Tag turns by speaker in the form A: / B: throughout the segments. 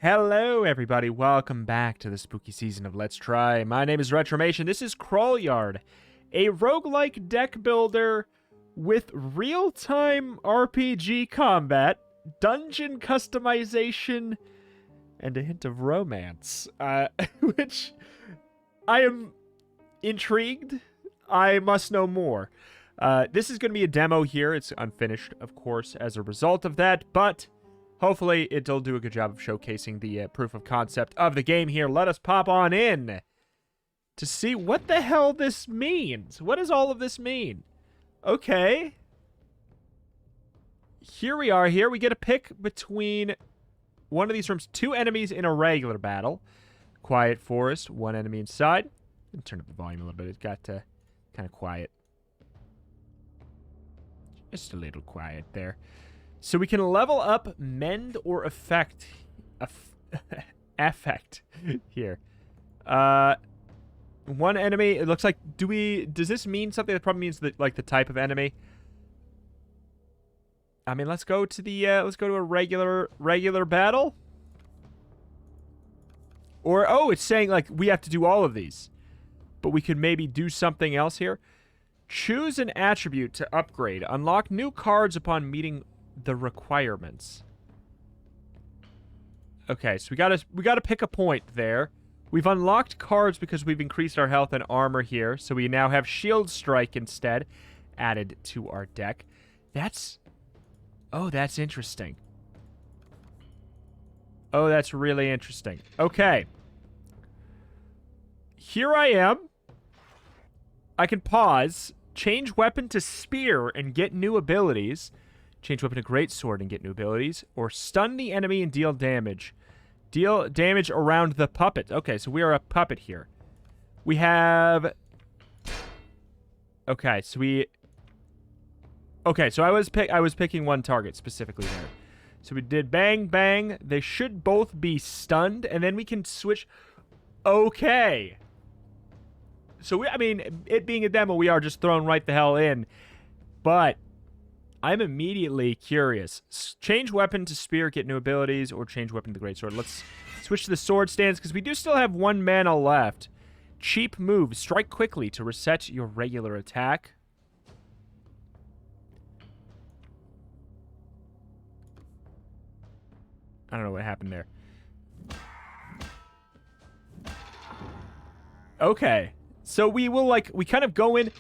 A: Hello, everybody. Welcome back to the spooky season of Let's Try. My name is Retromation. This is Crawlyard, a roguelike deck builder with real-time RPG combat, dungeon customization, and a hint of romance, which I am intrigued. I must know more. This is going to be a demo here. It's unfinished, of course, as a result of that, but hopefully it'll do a good job of showcasing the proof of concept of the game here. Let us pop on in to see what the hell this means. What does all of this mean? Okay. Here we are. Here we get a pick between one of these rooms. 2 enemies in a regular battle. Quiet forest. 1 enemy inside. Let me turn up the volume a little bit. It got kind of quiet. Just a little quiet there. So we can level up, mend, or affect here. 1 enemy. It looks like. Does this mean something? That probably means that, like, the type of enemy. I mean, let's go to the let's go to a regular battle. Or it's saying like we have to do all of these, but we could maybe do something else here. Choose an attribute to upgrade. Unlock new cards upon meeting the requirements. Okay, so we gotta pick a point there. We've unlocked cards because we've increased our health and armor here, so we now have Shield Strike instead added to our deck. That's interesting. Oh, that's really interesting. Okay. Here I am. I can pause, change weapon to spear and get new abilities. Change weapon to greatsword and get new abilities. Or stun the enemy and deal damage. Deal damage around the puppet. Okay, so we are a puppet here. We have... Okay, so we... Okay, so I was picking 1 target specifically there. So we did bang, bang. They should both be stunned, and then we can switch... Okay. So, I mean, it being a demo, we are just thrown right the hell in. But I'm immediately curious. Change weapon to spear, get new abilities, or change weapon to greatsword. Let's switch to the sword stance, because we do still have 1 mana left. Cheap move. Strike quickly to reset your regular attack. I don't know what happened there. Okay. So we will, like, we kind of go in...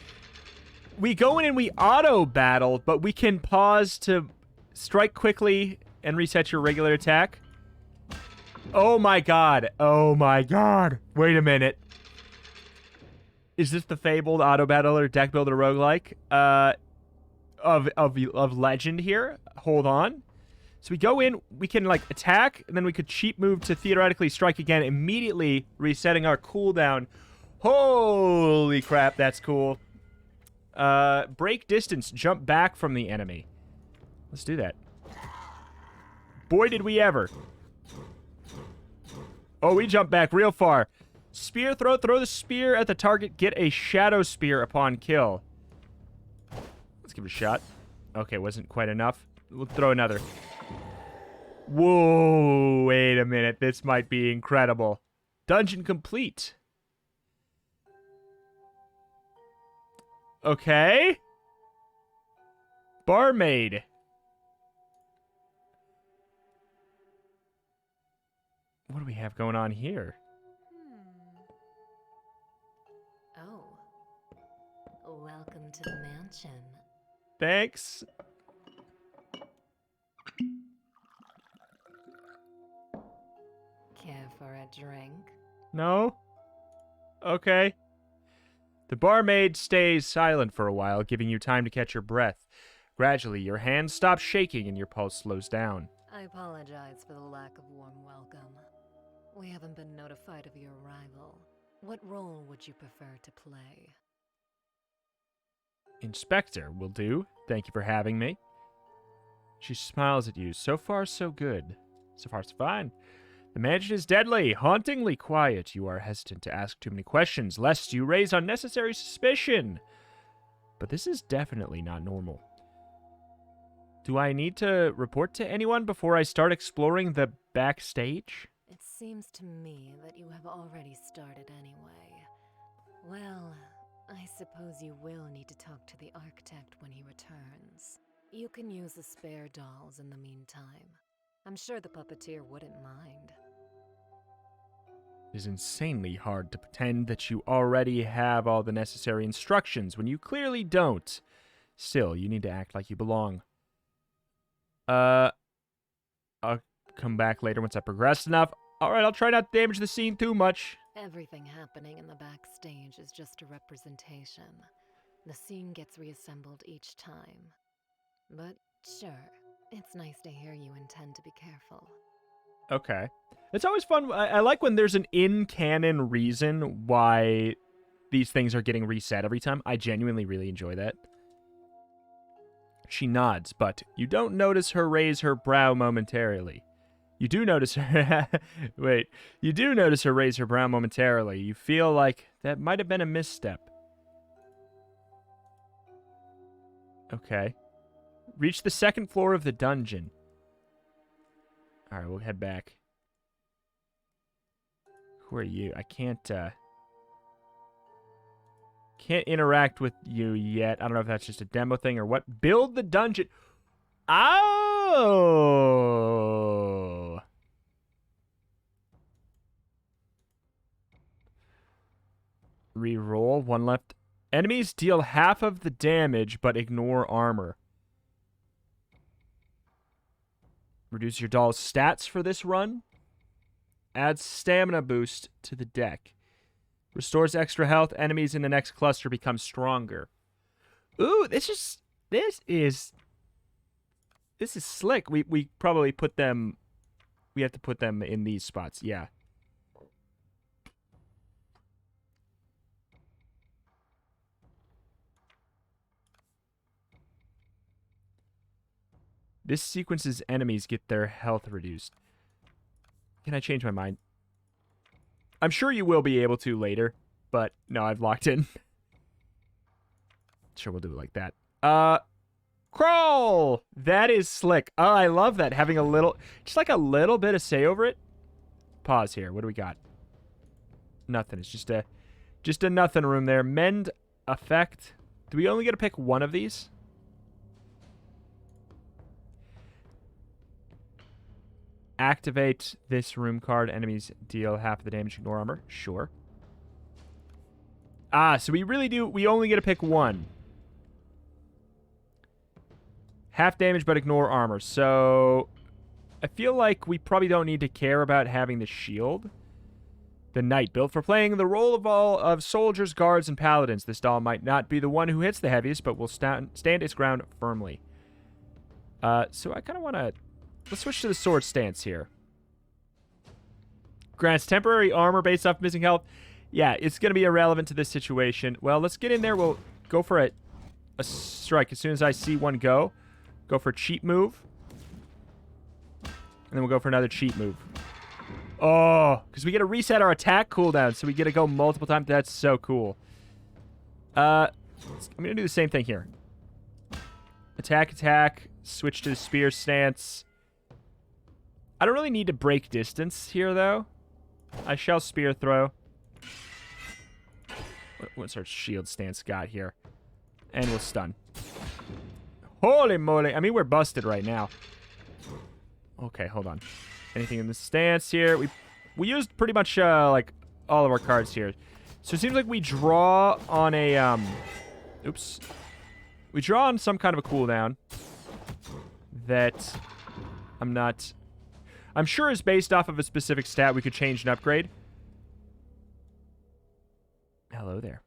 A: We go in and we auto-battle, but we can pause to strike quickly and reset your regular attack. Oh my god. Oh my god. Wait a minute. Is this the fabled auto-battler deck builder roguelike of legend here? Hold on. So we go in, we can, like, attack, and then we could cheap move to theoretically strike again, immediately resetting our cooldown. Holy crap, that's cool. Break distance, jump back from the enemy. Let's do that. Boy, did we ever. Oh, we jumped back real far. Spear, throw the spear at the target, get a shadow spear upon kill. Let's give it a shot. Okay, wasn't quite enough. We'll throw another. Whoa, wait a minute. This might be incredible. Dungeon complete. Okay. Barmaid. What do we have going on here?
B: Oh. Welcome to the mansion.
A: Thanks.
B: Care for a drink?
A: No? Okay. The barmaid stays silent for a while, giving you time to catch your breath. Gradually, your hands stop shaking and your pulse slows down.
B: I apologize for the lack of warm welcome. We haven't been notified of your arrival. What role would you prefer to play?
A: Inspector will do. Thank you for having me. She smiles at you. So far, so good. So far, so fine. The mansion is deadly, hauntingly quiet. You are hesitant to ask too many questions, lest you raise unnecessary suspicion. But this is definitely not normal. Do I need to report to anyone before I start exploring the backstage?
B: It seems to me that you have already started anyway. Well, I suppose you will need to talk to the architect when he returns. You can use the spare dolls in the meantime. I'm sure the puppeteer wouldn't mind.
A: It is insanely hard to pretend that you already have all the necessary instructions when you clearly don't. Still, you need to act like you belong. I'll come back later once I progress enough. Alright, I'll try not to damage the scene too much.
B: Everything happening in the backstage is just a representation. The scene gets reassembled each time. But sure, it's nice to hear you intend to be careful.
A: Okay. It's always fun. I like when there's an in-canon reason why these things are getting reset every time. I genuinely really enjoy that. She nods, but you don't notice her raise her brow momentarily. You do notice her... Wait. You do notice her raise her brow momentarily. You feel like that might have been a misstep. Okay. Reach the second floor of the dungeon. Alright, we'll head back. Who are you? I can't interact with you yet. I don't know if that's just a demo thing or what. Build the dungeon. Oh! Reroll. One left. Enemies deal half of the damage, but ignore armor. Reduce your doll's stats for this run. Adds stamina boost to the deck. Restores extra health. Enemies in the next cluster become stronger. Ooh, this is slick. We probably put them... We have to put them in these spots. Yeah. This sequence's enemies get their health reduced. Can I change my mind? I'm sure you will be able to later, but no, I've locked in. Sure, we'll do it like that. Crawl! That is slick. Oh, I love that. Having a little, just like a little bit of say over it. Pause here. What do we got? Nothing. It's just a nothing room there. Mend effect. Do we only get to pick one of these? Activate this room card. Enemies deal half the damage, ignore armor. Sure. Ah, so we really do... We only get to pick one. Half damage, but ignore armor. So, I feel like we probably don't need to care about having the shield. The knight, built for playing the role of soldiers, guards, and paladins. This doll might not be the one who hits the heaviest, but will stand its ground firmly. So I kind of want to... Let's switch to the sword stance here. Grants temporary armor based off missing health. Yeah, it's going to be irrelevant to this situation. Well, let's get in there. We'll go for a strike. As soon as I see one go for a cheat move. And then we'll go for another cheat move. Oh, because we get to reset our attack cooldown, so we get to go multiple times. That's so cool. I'm going to do the same thing here. Attack, attack. Switch to the spear stance. I don't really need to break distance here, though. I shall spear throw. What's our shield stance got here? And we'll stun. Holy moly. I mean, we're busted right now. Okay, hold on. Anything in the stance here? We used pretty much, like, all of our cards here. So it seems like we draw on a, Oops. We draw on some kind of a cooldown that I'm sure is based off of a specific stat we could change and upgrade. Hello there.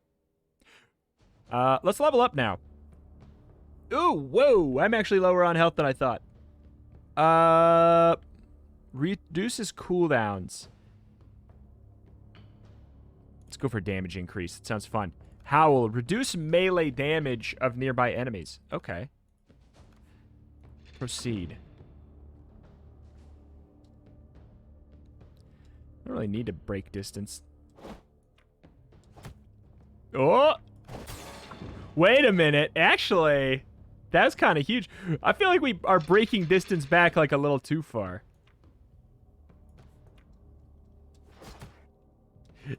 A: Let's level up now. Ooh, whoa! I'm actually lower on health than I thought. Reduces cooldowns. Let's go for damage increase. It sounds fun. Howl. Reduce melee damage of nearby enemies. Okay. Proceed. I don't really need to break distance. Oh! Wait a minute. Actually, That's kind of huge. I feel like we are breaking distance back like a little too far.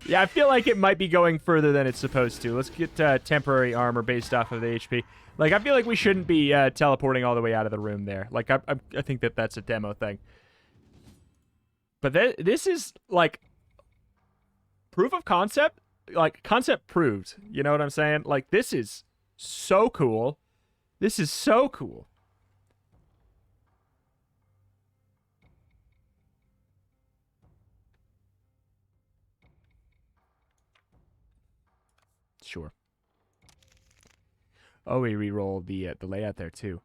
A: Yeah, I feel like it might be going further than it's supposed to. Let's get temporary armor based off of the HP. Like, I feel like we shouldn't be teleporting all the way out of the room there. Like, I think that that's a demo thing. But this is, like, proof of concept. Like, concept proved. You know what I'm saying? Like, this is so cool. This is so cool. Sure. Oh, we re-rolled the layout there, too.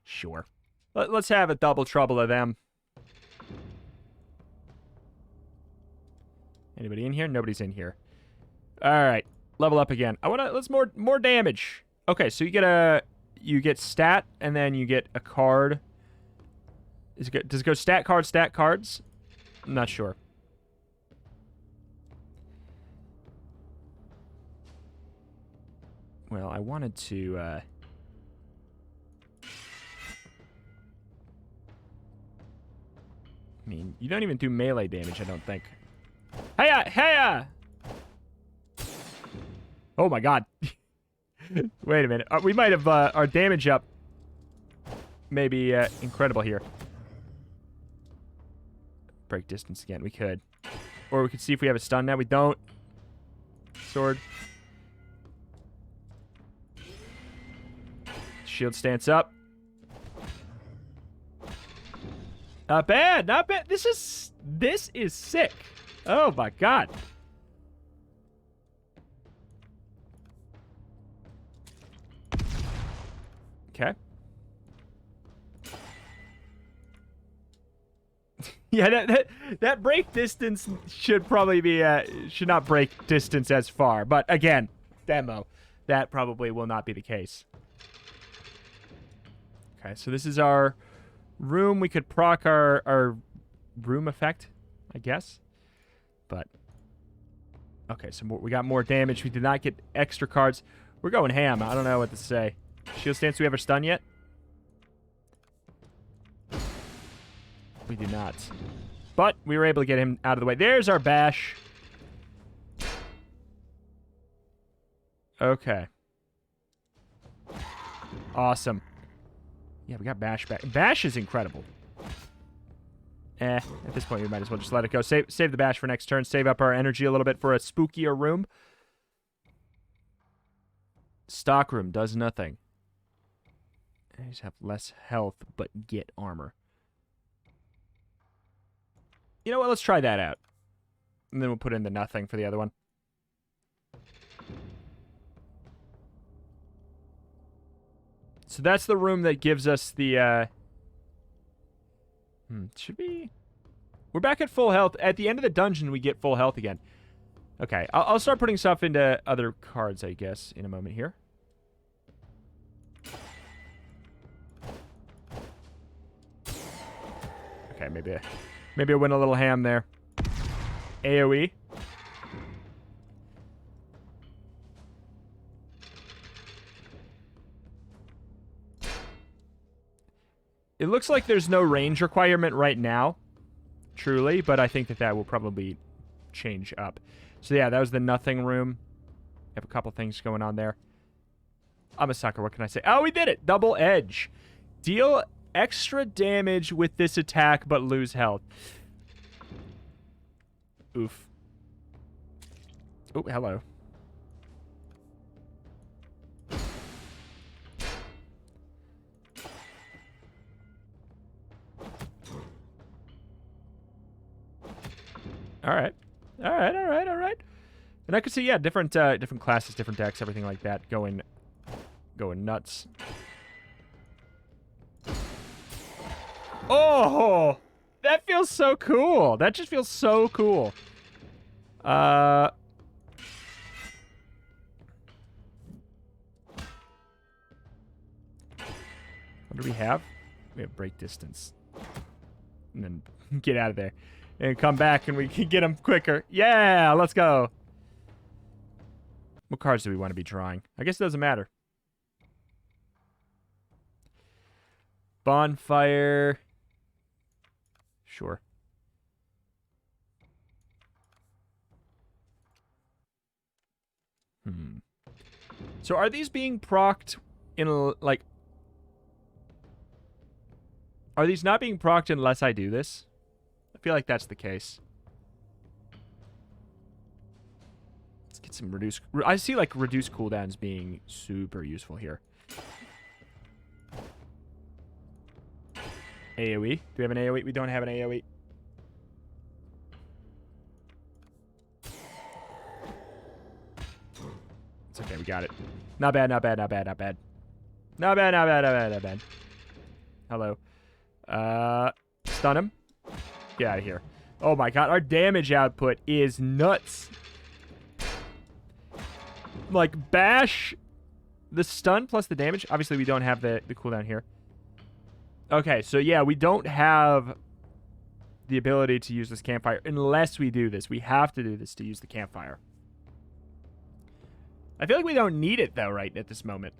A: Sure. Let's have a double trouble of them. Anybody in here? Nobody's in here. All right. Level up again. Let's more damage. Okay, so you get stat, and then you get a card. Does it go stat cards? I'm not sure. Well, I wanted to, I mean, you don't even do melee damage, I don't think. Hiya! Hiya! Oh my god. Wait a minute. We might have, our damage up. Maybe, incredible here. Break distance again. We could. Or we could see if we have a stun now. We don't. Sword. Shield stance up. Not bad, not bad. This is sick. Oh my god. Okay. Yeah, that break distance should probably be should not break distance as far. But again, demo. That probably will not be the case. Okay, so this is our room. We could proc our room effect, I guess. But okay, so we got more damage. We did not get extra cards. We're going ham. I don't know what to say. Shield stance. Do we have our stun yet? We do not. But we were able to get him out of the way. There's our bash. Okay. Awesome. Yeah, we got bash back. Bash is incredible. At this point, we might as well just let it go. Save the bash for next turn. Save up our energy a little bit for a spookier room. Stock room does nothing. I just have less health, but get armor. You know what? Let's try that out. And then we'll put in the nothing for the other one. So that's the room that gives us the, should be... We're back at full health. At the end of the dungeon, we get full health again. Okay, I'll start putting stuff into other cards, I guess, in a moment here. Okay, maybe I went a little ham there. AoE. It looks like there's no range requirement right now, truly, but I think that will probably change up. So yeah, that was the nothing room. Have a couple things going on there. I'm a sucker, what can I say? Oh, we did it! Double edge. Deal extra damage with this attack, but lose health. Oof. Oh, hello. All right. And I could see, yeah, different classes, different decks, everything like that going nuts. Oh, that feels so cool. That just feels so cool. What do we have? We have break distance. And then get out of there. And come back and we can get them quicker. Yeah, let's go. What cards do we want to be drawing? I guess it doesn't matter. Bonfire. Sure. So are these being procced in, like... Are these not being procced unless I do this? I feel like that's the case. Let's get some reduced... I see, like, reduced cooldowns being super useful here. AoE? Do we have an AoE? We don't have an AoE. It's okay, we got it. Not bad, not bad, not bad, not bad. Not bad, not bad, not bad, not bad. Hello. Stun him. Get out of here. Oh my god, our damage output is nuts. Like, bash the stun plus the damage. Obviously, we don't have the cooldown here. Okay, so yeah, we don't have the ability to use this campfire unless we do this. We have to do this to use the campfire. I feel like we don't need it, though, right at this moment.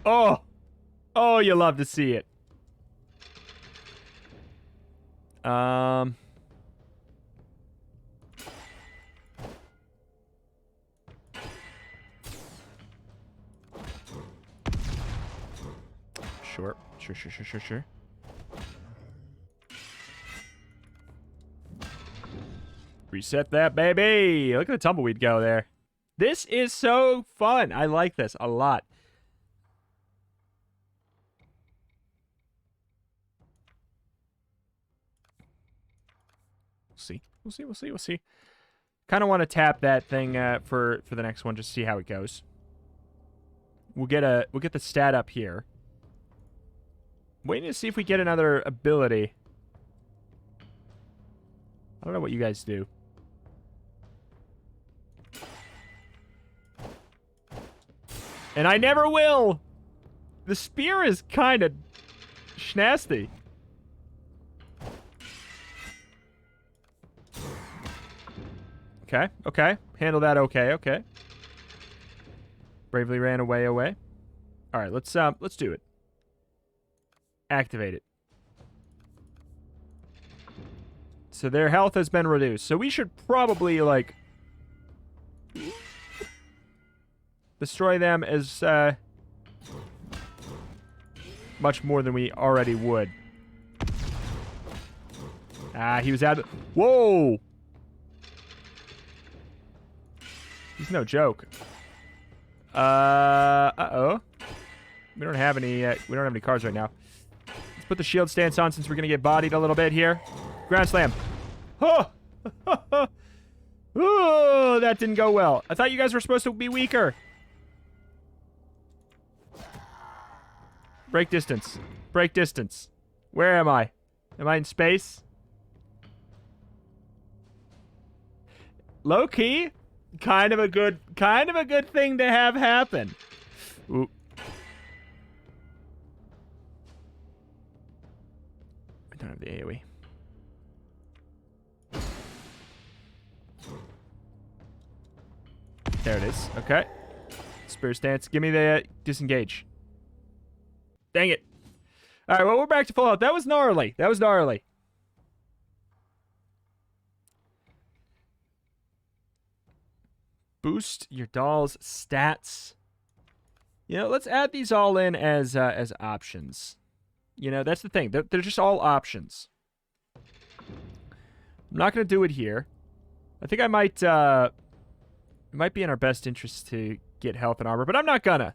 A: Oh! Oh, you love to see it. Sure. Reset that, baby! Look at the tumbleweed go there. This is so fun. I like this a lot. We'll see. Kind of want to tap that thing for the next one, just to see how it goes. We'll get the stat up here. Waiting to see if we get another ability. I don't know what you guys do. And I never will! The spear is kind of schnasty. Okay. Handle that okay. Bravely ran away. Alright, let's do it. Activate it. So their health has been reduced. So we should probably, like, destroy them as much more than we already would. Ah, he was out of... Whoa! He's no joke. Uh-oh. We don't have any cards right now. Let's put the shield stance on since we're gonna get bodied a little bit here. Ground slam. Oh! Oh, that didn't go well. I thought you guys were supposed to be weaker. Break distance. Break distance. Where am I? Am I in space? Low key, kind of a good thing to have happen. Ooh. I don't have the AoE. There it is. Okay. Spear stance. Give me the disengage. Dang it. All right, well, we're back to full health. That was gnarly. Boost your doll's stats. You know, let's add these all in as options. You know, that's the thing. They're just all options. I'm not going to do it here. I think I might... it might be in our best interest to get health and armor, but I'm not gonna.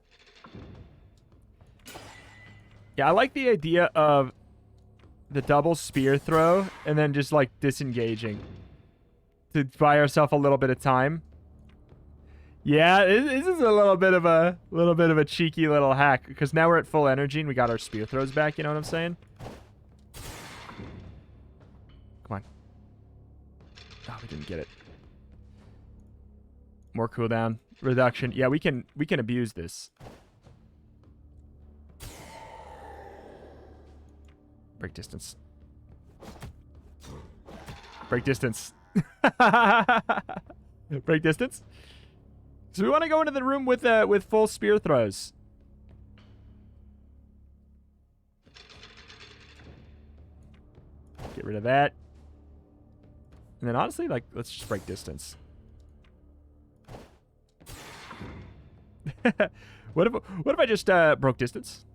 A: Yeah, I like the idea of the double spear throw and then just, like, disengaging to buy ourselves a little bit of time. Yeah, this is a little bit of a cheeky little hack because now we're at full energy and we got our spear throws back. You know what I'm saying? Come on. Oh, we didn't get it. More cooldown reduction. Yeah, we can abuse this. Break distance. Break distance. Break distance. So we want to go into the room with full spear throws. Get rid of that. And then honestly, like, let's just break distance. What if I just broke distance?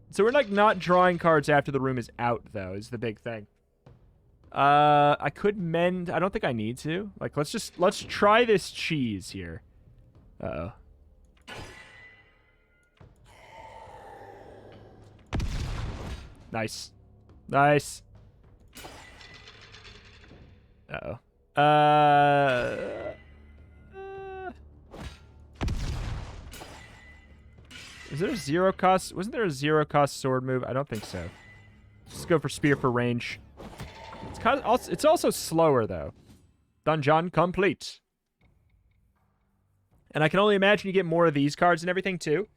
A: So we're like not drawing cards after the room is out, though, is the big thing. I could mend. I don't think I need to. Like, let's try this cheese here. Uh-oh. Nice. Nice. Uh-oh. Is there a zero cost? Wasn't there a zero cost sword move? I don't think so. Let's go for spear for range. It's also slower, though. Dungeon complete. And I can only imagine you get more of these cards and everything, too.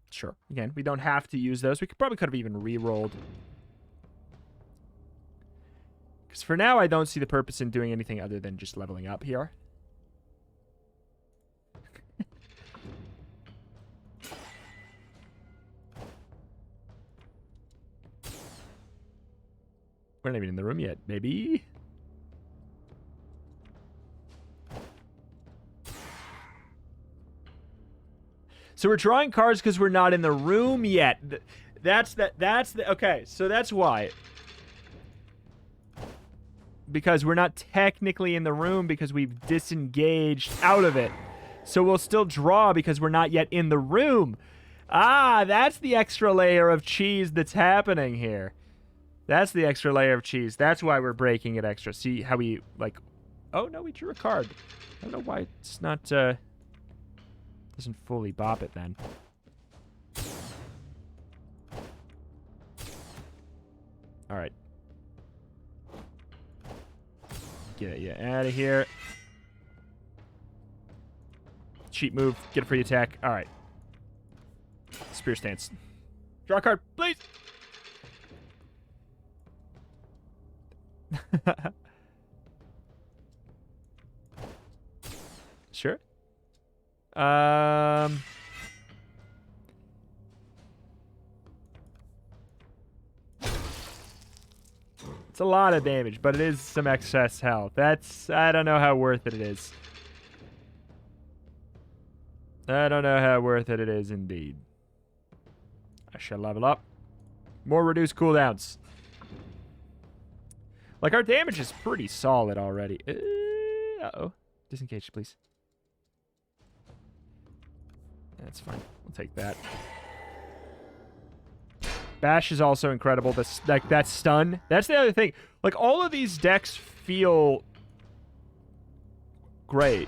A: Sure. Again, we don't have to use those. We probably could have even re-rolled. Because for now, I don't see the purpose in doing anything other than just leveling up here. We're not even in the room yet, baby. So we're drawing cards because we're not in the room yet. Okay, so that's why. Because we're not technically in the room because we've disengaged out of it. So we'll still draw because we're not yet in the room. Ah, that's the extra layer of cheese that's happening here. That's the extra layer of cheese. That's why we're breaking it extra. See how we, like... Oh, no, we drew a card. I don't know why it's not... doesn't fully bop it then. Alright. Get you out of here. Cheat move. Get a free attack. Alright. Spear stance. Draw a card, please! Sure. It's a lot of damage, but it is some excess health. I don't know how worth it is. I don't know how worth it is indeed. I shall level up. More reduced cooldowns. Like, our damage is pretty solid already. Uh-oh. Disengage, please. That's fine. We'll take that. Bash is also incredible. Like, that stun. That's the other thing. Like, all of these decks feel great.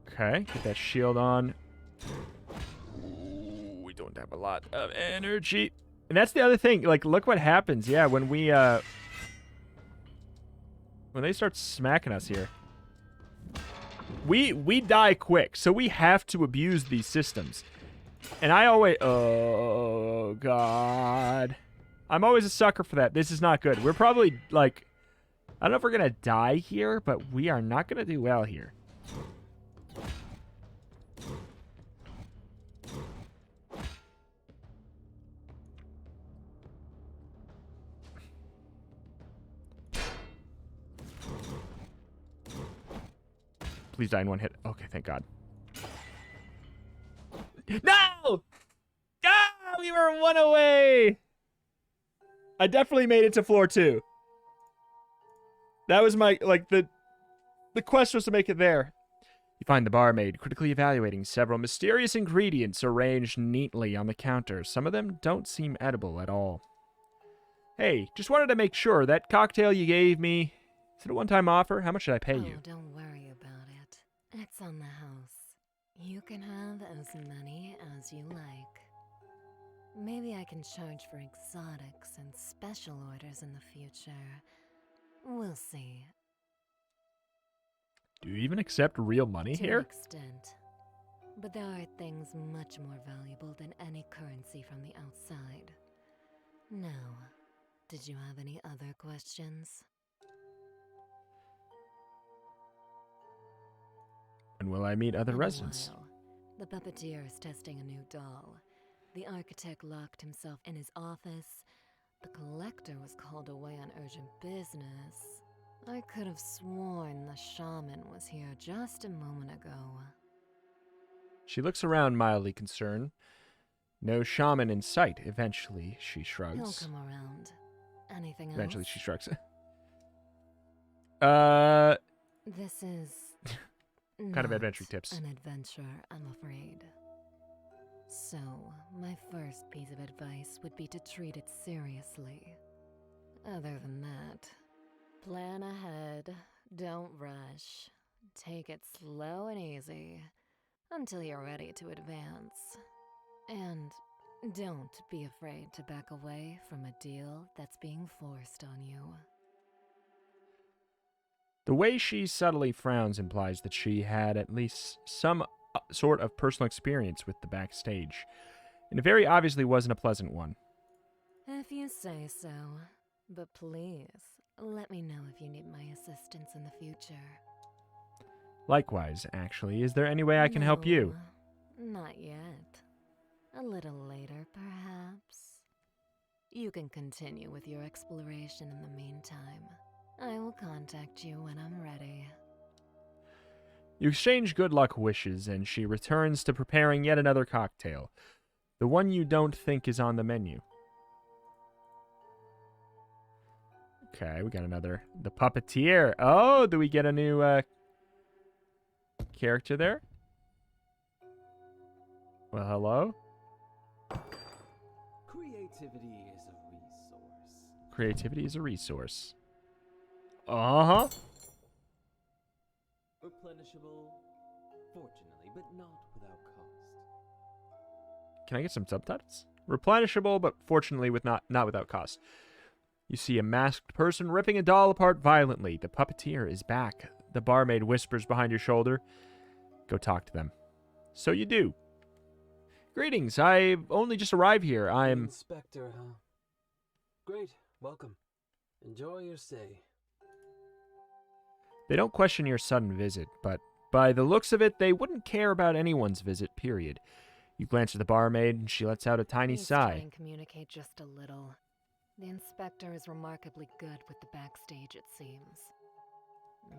A: Okay. Get that shield on. Ooh, we don't have a lot of energy. And that's the other thing. Like, look what happens. Yeah, when they start smacking us here. We die quick, so we have to abuse these systems. And I always... Oh, God. I'm always a sucker for that. This is not good. We're probably, like... I don't know if we're going to die here, but we are not going to do well here. Please die in one hit. Okay, thank God. No! Ah, we were one away! I definitely made it to floor 2. That was my, like, the quest was to make it there. You find the barmaid critically evaluating several mysterious ingredients arranged neatly on the counter. Some of them don't seem edible at all. Hey, just wanted to make sure that cocktail you gave me, is it a one-time offer? How much should I pay you?
B: Don't worry about it. It's on the house. You can have as many as you like. Maybe I can charge for exotics and special orders in the future. We'll see.
A: Do you even accept real money
B: To an
A: here?
B: extent. But there are things much more valuable than any currency from the outside. Now, did you have any other questions?
A: And will I meet other
B: In a
A: residents?
B: while. The puppeteer is testing a new doll. The architect locked himself in his office. The collector was called away on urgent business. I could have sworn the shaman was here just a moment ago.
A: She looks around mildly concerned. No shaman in sight. Eventually, she
B: He'll
A: shrugs.
B: come around. Anything
A: Eventually,
B: else?
A: she shrugs.
B: This is
A: Kind of
B: not
A: adventure tips.
B: an adventure, I'm afraid. So, my first piece of advice would be to treat it seriously. Other than that, plan ahead, don't rush. Take it slow and easy until you're ready to advance. And don't be afraid to back away from a deal that's being forced on you.
A: The way she subtly frowns implies that she had at least some sort of personal experience with the backstage, and it very obviously wasn't a pleasant one.
B: If you say so. But please, let me know if you need my assistance in the future.
A: Likewise, actually, is there any way I can help you?
B: No, not yet. A little later, perhaps. You can continue with your exploration in the meantime. I will contact you when I'm ready.
A: You exchange good luck wishes, and she returns to preparing yet another cocktail. The one you don't think is on the menu. Okay, we got another. The Puppeteer. Oh, do we get a new character there? Well, hello?
C: Creativity is a resource.
A: Creativity is a resource. Uh-huh.
C: Replenishable, fortunately, but not without cost.
A: Can I get some subtitles? Replenishable, but fortunately not without cost. You see a masked person ripping a doll apart violently. The puppeteer is back. The barmaid whispers behind your shoulder. Go talk to them. So you do. Greetings, I've only just arrived here. I'm...
C: Inspector, huh? Great, welcome. Enjoy your stay.
A: They don't question your sudden visit, but by the looks of it, they wouldn't care about anyone's visit, period. You glance at the barmaid, and she lets out a tiny
B: Please try
A: sigh.
B: and communicate just a little. The inspector is remarkably good with the backstage, it seems.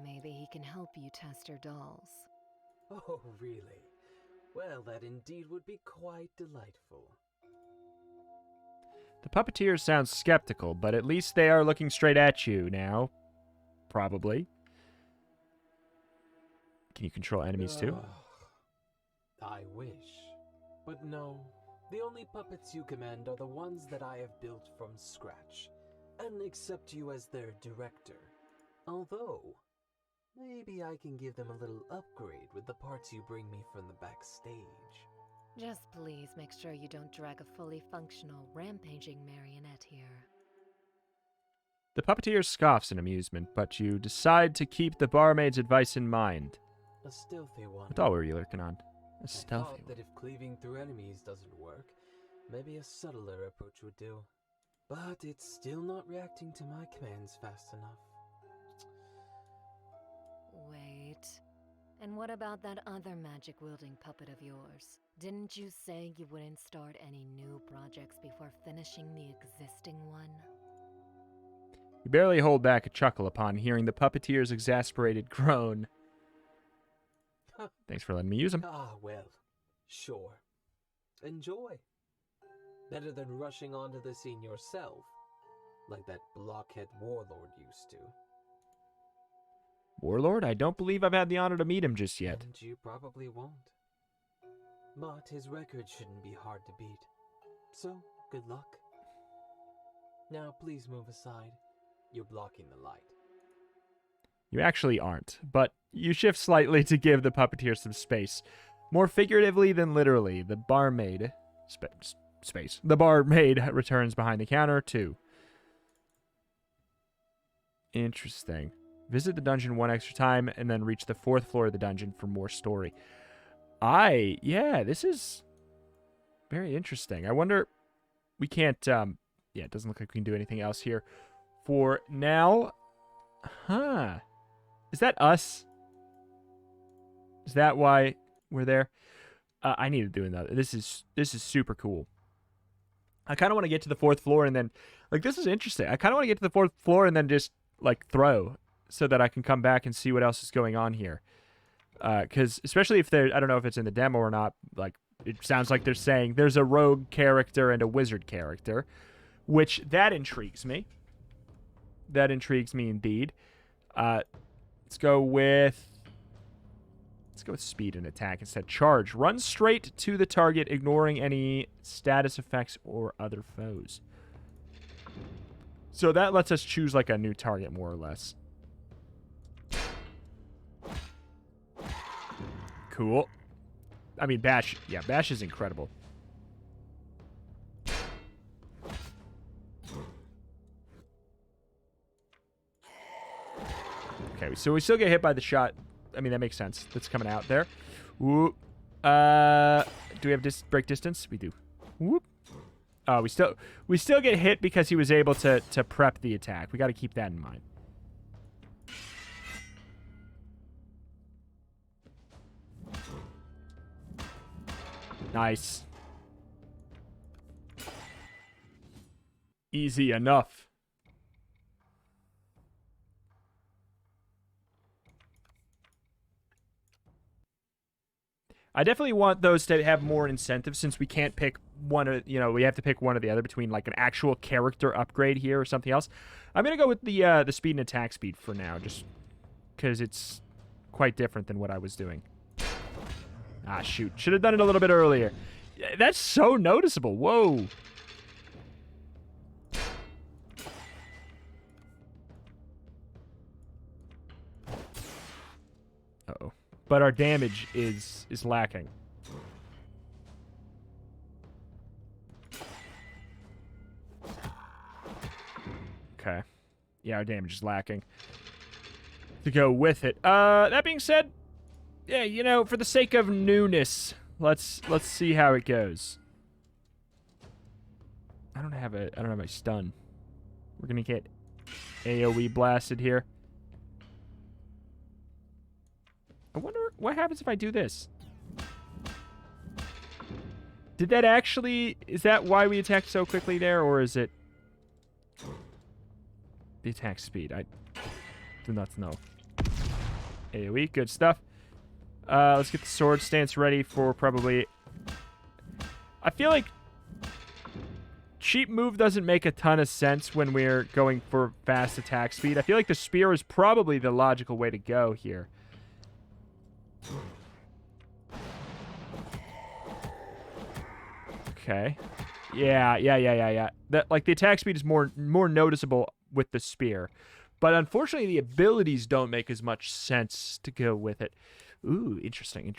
B: Maybe he can help you test your dolls.
C: Oh, really? Well, that indeed would be quite delightful.
A: The puppeteer sounds skeptical, but at least they are looking straight at you now. Probably. Can you control enemies too?
C: I wish. But no, the only puppets you command are the ones that I have built from scratch, and accept you as their director. Although, maybe I can give them a little upgrade with the parts you bring me from the backstage.
B: Just please make sure you don't drag a fully functional, rampaging marionette here.
A: The puppeteer scoffs in amusement, but you decide to keep the barmaid's advice in mind.
C: A stealthy one.
A: What all were you looking on? A
C: I
A: stealthy
C: thought
A: one.
C: that if cleaving through enemies doesn't work, maybe a subtler approach would do. But it's still not reacting to my commands fast enough.
B: Wait. And what about that other magic-wielding puppet of yours? Didn't you say you wouldn't start any new projects before finishing the existing one?
A: You barely hold back a chuckle upon hearing the puppeteer's exasperated groan. Thanks for letting me use him.
C: Ah, well, sure. Enjoy. Better than rushing onto the scene yourself, like that blockhead warlord used to.
A: Warlord? I don't believe I've had the honor to meet him just yet.
C: And you probably won't. But his record shouldn't be hard to beat. So, good luck. Now, please move aside. You're blocking the light.
A: You actually aren't, but you shift slightly to give the puppeteer some space. More figuratively than literally, the barmaid... space. The barmaid returns behind the counter, too. Interesting. Visit the dungeon one extra time, and then reach the 4th floor of the dungeon for more story. Yeah, this is very interesting. I wonder... We can't, yeah, it doesn't look like we can do anything else here for now. Huh. Is that us? Is that why we're there? I need to do another. This is super cool. I kind of want to get to the 4th floor and then, like, this is interesting. I kind of want to get to the 4th floor and then just, like, throw so that I can come back and see what else is going on here. Because especially if there, I don't know if it's in the demo or not, like, it sounds like they're saying there's a rogue character and a wizard character, which that intrigues me. That intrigues me indeed. Let's go with speed and attack instead. Charge. Run straight to the target, ignoring any status effects or other foes. So that lets us choose like a new target, more or less. Cool. I mean, Bash. Yeah, Bash is incredible. Okay, so we still get hit by the shot. I mean, that makes sense. That's coming out there. Whoop. Do we have break distance? We do. Whoop. We still get hit because he was able to prep the attack. We got to keep that in mind. Nice. Easy enough. I definitely want those to have more incentives since we can't pick one or, you know, we have to pick one or the other between like an actual character upgrade here or something else. I'm going to go with the speed and attack speed for now just because it's quite different than what I was doing. Ah, shoot. Should have done it a little bit earlier. That's so noticeable. Whoa. Uh-oh. But our damage is lacking. Okay. Yeah, our damage is lacking. To go with it. That being said, yeah, you know, for the sake of newness, let's see how it goes. I don't have my stun. We're gonna get AoE blasted here. I wonder what happens if I do this. Did that actually... Is that why we attacked so quickly there, or is it the attack speed? I do not know. AoE, good stuff. Let's get the sword stance ready for probably... I feel like cheap move doesn't make a ton of sense when we're going for fast attack speed. I feel like the spear is probably the logical way to go here. Okay. Yeah. That, like, the attack speed is more noticeable with the spear. But unfortunately, the abilities don't make as much sense to go with it. Ooh, interesting.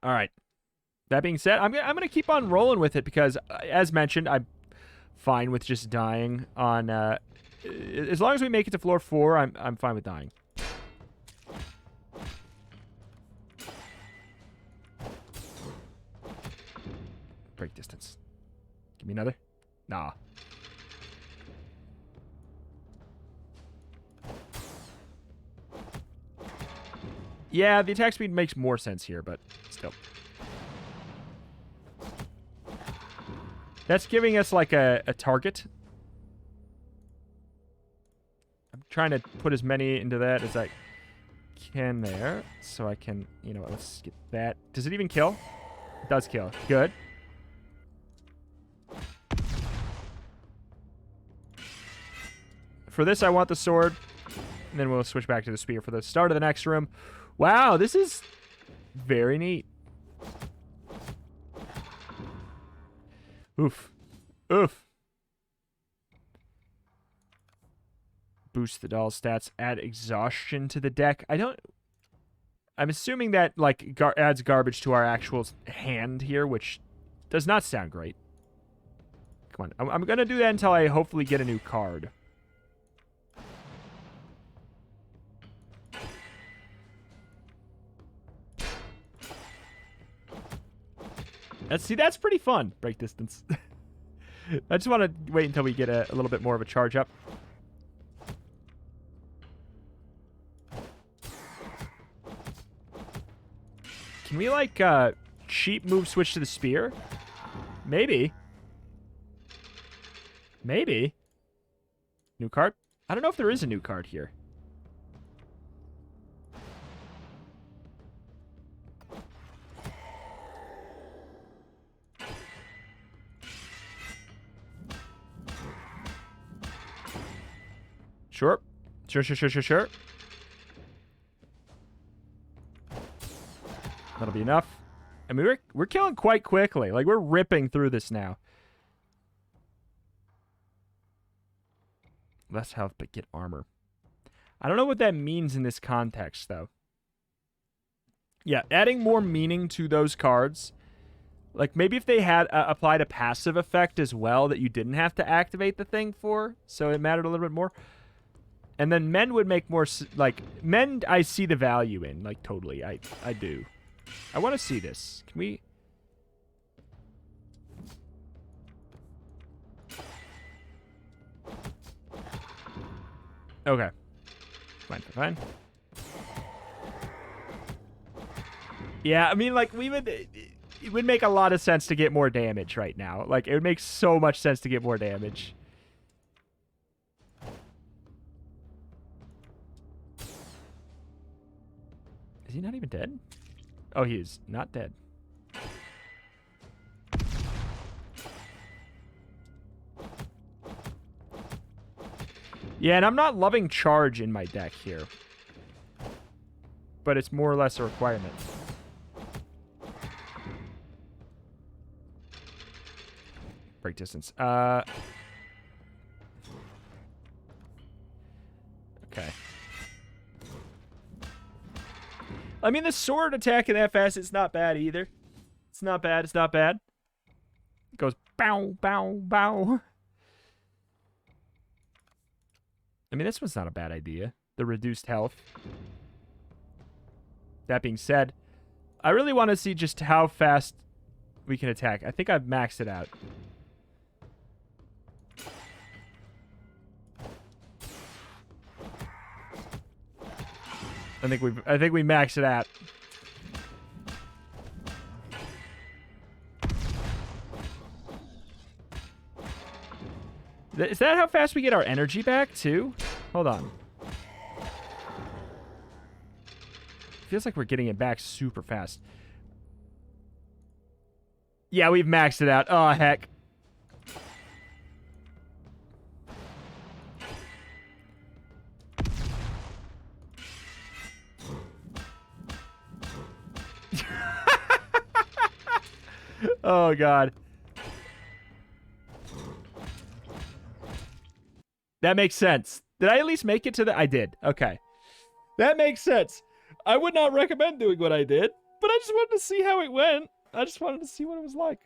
A: All right. That being said, I'm gonna keep on rolling with it because, as mentioned, I'm fine with just dying on. As long as we make it to floor 4, I'm fine with dying. Break distance. Give me another. Nah. Yeah, the attack speed makes more sense here, but still. That's giving us like a target. I'm trying to put as many into that as I can there. So I can, you know what, let's get that. Does it even kill? It does kill. Good. For this, I want the sword. And then we'll switch back to the spear for the start of the next room. Wow, this is very neat. Oof. Boost the doll stats. Add exhaustion to the deck. I don't I'm assuming that, like, adds garbage to our actual hand here, which does not sound great. Come on. I'm going to do that until I hopefully get a new card. That's pretty fun, break distance. I just want to wait until we get a little bit more of a charge up. Can we, like, cheap move switch to the spear? Maybe. Maybe. New card? I don't know if there is a new card here. Sure. Sure. That'll be enough. I mean, we're killing quite quickly. Like, we're ripping through this now. Less health, but get armor. I don't know what that means in this context, though. Yeah, adding more meaning to those cards. Like, maybe if they had applied a passive effect as well that you didn't have to activate the thing for, so it mattered a little bit more. And then men would make more, like, men I see the value in, like, totally. I do. I want to see this. Can we... Okay. Fine. Yeah, I mean, like, it would make a lot of sense to get more damage right now. Like, it would make so much sense to get more damage. Is he not even dead? Oh, he is not dead. Yeah, and I'm not loving charge in my deck here. But it's more or less a requirement. Break distance. Okay. I mean, the sword attack in that fast, it's not bad either. It's not bad. It goes bow, bow, bow. I mean, this one's not a bad idea. The reduced health. That being said, I really want to see just how fast we can attack. I think I've maxed it out. I think we maxed it out. Is that how fast we get our energy back too? Hold on. Feels like we're getting it back super fast. Yeah, we've maxed it out. Oh, heck. Oh, God. That makes sense. Did I at least make it to the... I did. Okay. That makes sense. I would not recommend doing what I did, but I just wanted to see how it went. I just wanted to see what it was like.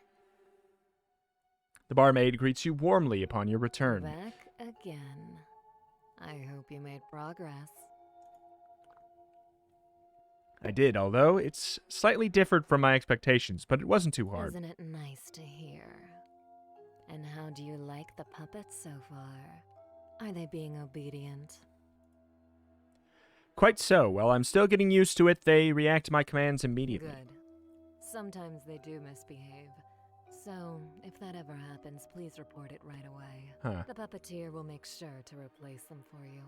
A: The barmaid greets you warmly upon your return.
B: Back again. I hope you made progress.
A: I did, although it's slightly different from my expectations, but it wasn't too hard.
B: Isn't it nice to hear? And how do you like the puppets so far? Are they being obedient?
A: Quite so. While I'm still getting used to it, they react to my commands immediately.
B: Good. Sometimes they do misbehave. So, if that ever happens, please report it right away.
A: Huh.
B: The puppeteer will make sure to replace them for you.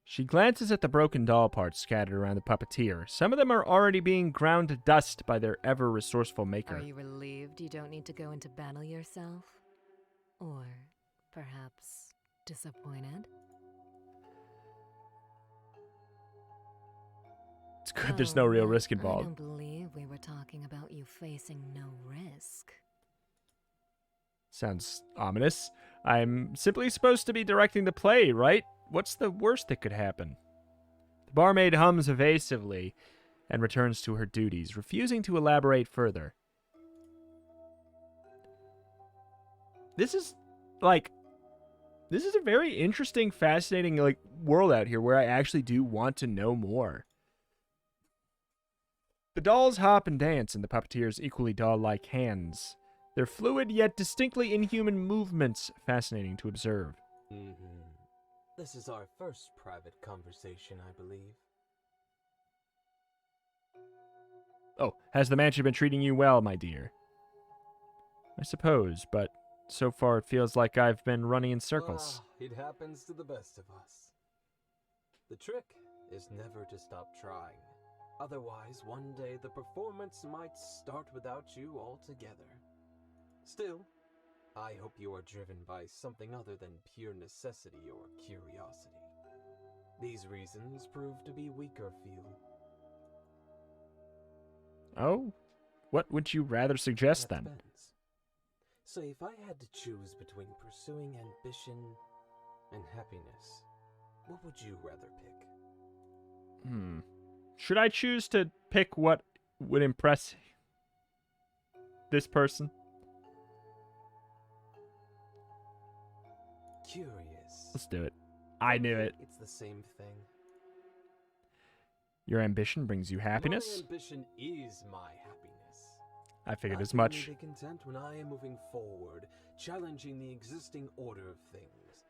A: She glances at the broken doll parts scattered around the puppeteer. Some of them are already being ground to dust by their ever-resourceful maker.
B: Are you relieved you don't need to go into battle yourself? Or perhaps disappointed?
A: It's good there's no real risk
B: I
A: involved.
B: don't believe we were talking about you facing no risk.
A: Sounds ominous. I'm simply supposed to be directing the play, right? What's the worst that could happen? The barmaid hums evasively and returns to her duties, refusing to elaborate further. This is a very interesting, fascinating, world out here where I actually do want to know more. The dolls hop and dance in the puppeteer's equally doll-like hands. Their fluid yet distinctly inhuman movements fascinating to observe.
C: This is our first private conversation, I believe.
A: Oh, has the mansion been treating you well, my dear? I suppose, but so far it feels like I've been running in circles.
C: It happens to the best of us. The trick is never to stop trying. Otherwise, one day the performance might start without you altogether. Still, I hope you are driven by something other than pure necessity or curiosity. These reasons prove to be weaker feel.
A: Oh? What would you rather suggest,
C: That
A: then?
C: depends. Say, if I had to choose between pursuing ambition and happiness, what would you rather pick?
A: Should I choose to pick what would impress this person?
C: Curious.
A: Let's do it. I knew it.
C: It's the same thing.
A: Your ambition brings you happiness?
C: My ambition is my happiness.
A: I figured
C: I
A: as
C: can
A: much.
C: be content when I am moving forward, challenging the existing order of things,